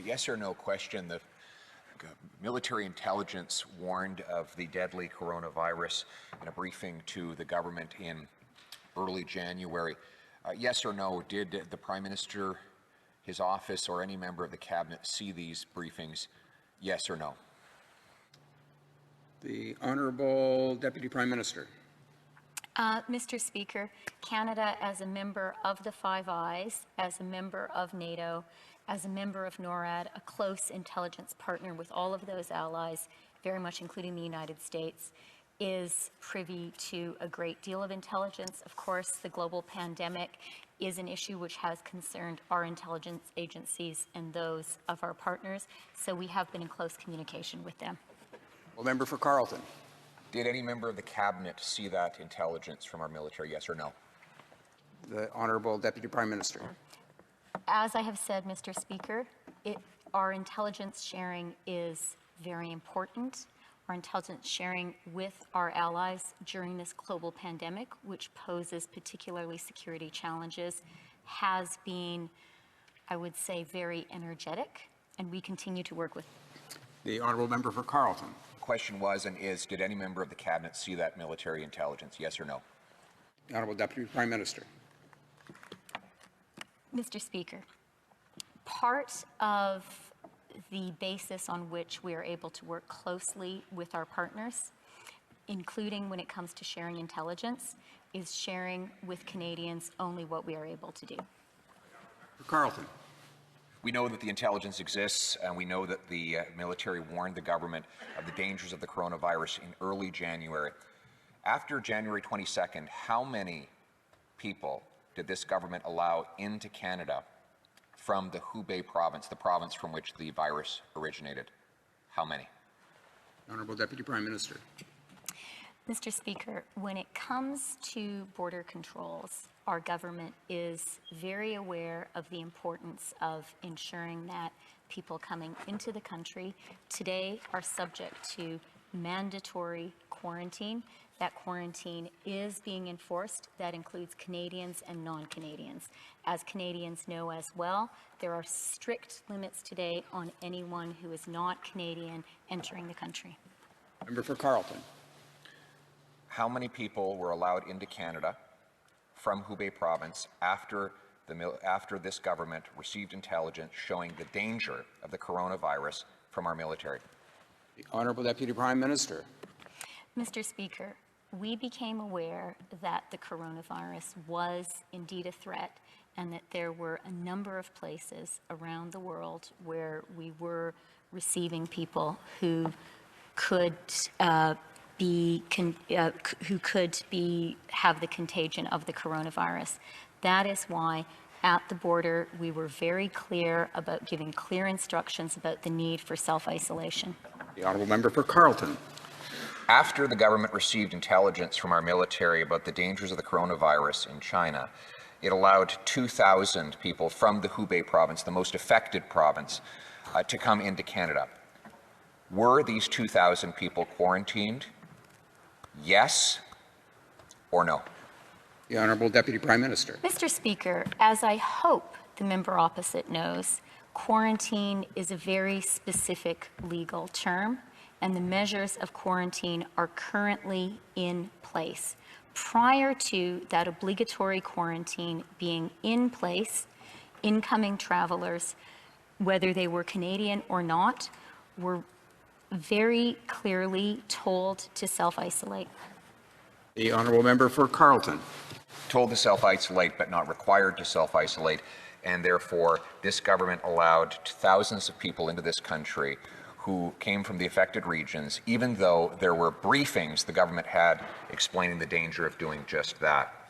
Yes or no question. The military intelligence warned of the deadly coronavirus in a briefing to the government in early January. Yes or no, did the Prime Minister, his office, or any member of the Cabinet see these briefings? Yes or no? The Honourable Deputy Prime Minister. Mr. Speaker, Canada, as a member of the Five Eyes, as a member of NATO, as a member of NORAD, a close intelligence partner with all of those allies, very much including the United States, is privy to a great deal of intelligence. Of course, the global pandemic is an issue which has concerned our intelligence agencies and those of our partners, so we have been in close communication with them. Well, member for Carleton. Did any member of the Cabinet see that intelligence from our military, yes or no? The Honourable Deputy Prime Minister. As I have said, Mr. Speaker, our intelligence sharing is very important. Our intelligence sharing with our allies during this global pandemic, which poses particularly security challenges, has been, I would say, very energetic, and we continue to work with. The Honourable Member for Carleton. The question was and is, did any member of the Cabinet see that military intelligence, yes or no? The Honourable Deputy Prime Minister. Mr. Speaker, part of the basis on which we are able to work closely with our partners, including when it comes to sharing intelligence, is sharing with Canadians only what we are able to do. For Carleton. We know that the intelligence exists, and we know that the military warned the government of the dangers of the coronavirus in early January. After January 22nd, how many people did this government allow into Canada from the Hubei province, the province from which the virus originated? How many? Honourable Deputy Prime Minister. Mr. Speaker, when it comes to border controls, our government is very aware of the importance of ensuring that people coming into the country today are subject to mandatory quarantine. That quarantine is being enforced. That includes Canadians and non-Canadians. As Canadians know as well, there are strict limits today on anyone who is not Canadian entering the country. Member for Carleton. How many people were allowed into Canada from Hubei province after this government received intelligence showing the danger of the coronavirus from our military? The Honourable Deputy Prime Minister. Mr. Speaker, we became aware that the coronavirus was indeed a threat and that there were a number of places around the world where we were receiving people who could have the contagion of the coronavirus. That is why at the border we were very clear about giving clear instructions about the need for self-isolation. The Honourable Member for Carleton. After the government received intelligence from our military about the dangers of the coronavirus in China, it allowed 2,000 people from the Hubei province, the most affected province, to come into Canada. Were these 2,000 people quarantined? Yes or no? The Honourable Deputy Prime Minister. Mr. Speaker, as I hope the member opposite knows, quarantine is a very specific legal term, and the measures of quarantine are currently in place. Prior to that obligatory quarantine being in place, incoming travelers, whether they were Canadian or not, were very clearly told to self-isolate. The Honourable Member for Carleton. Told to self-isolate but not required to self-isolate, and therefore this government allowed thousands of people into this country who came from the affected regions, even though there were briefings the government had explaining the danger of doing just that.